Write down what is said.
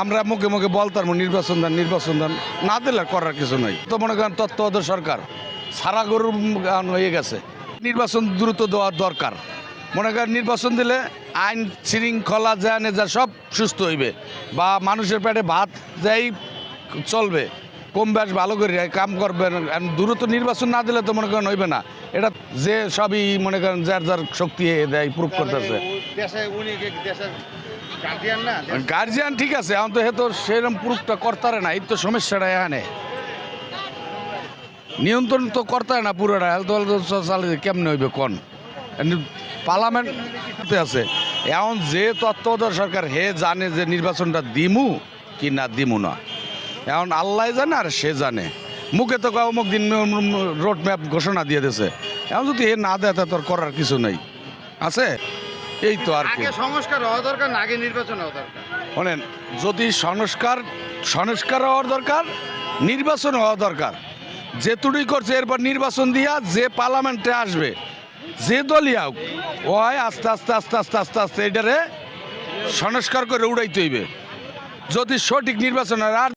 আমরা মুখে মুখে বলতাম নির্বাচন দেন না দিলে করার কিছু নাই। তো মনে করেন তত্ত্বাবধায়ক সরকার সারা গরুর হয়ে গেছে, নির্বাচন দ্রুত দেওয়ার দরকার। মনে করেন নির্বাচন দিলে আইন শৃঙ্খলা যা সব সুস্থ হইবে, বা মানুষের পেটে ভাত যাই চলবে, কম বেশ ভালো করে কাম করবে। দ্রুত নির্বাচন না দিলে তো মনে করেন হইবে না। এটা যে সবই মনে করেন যার যার শক্তি দেয় প্রুভ করতেছে। গার্জিয়ান ঠিক আছে, এখন তো হে তো সেরকম প্রুফটা করতারে না, এই তো সমস্যাটা এখানে। নিয়ন্ত্রণ তো করতারে না পুরোটা, কেমনে হইবে কোন পার্লামেন্ট আছে। এখন যে তত্ত্বাবধায়ক সরকার হে জানে যে নির্বাচনটা দিমু কি না দিমু না, এখন আল্লাহ জানে আর সে জানে। মুখে তো অমুক দিন রোড ম্যাপ ঘোষণা দিয়ে দিয়েছে, এখন যদি হে না দেয় তোর করার কিছু নেই আছে। এই তো আর কি সংস্কার হওয়া দরকার না, আগে নির্বাচন হওয়া দরকার। শোনেন, যদি সংস্কার হওয়ার দরকার, নির্বাচন হওয়া দরকার। যে তুড়ি করছে এরপর নির্বাচন দিয়া যে পার্লামেন্টে আসবে যে দলই হোক, ওই আস্তে আস্তে আস্তে আস্তে আস্তে আস্তে এটারে সংস্কার করে উড়াইতে হইবে। যদি সঠিক নির্বাচন হয় আর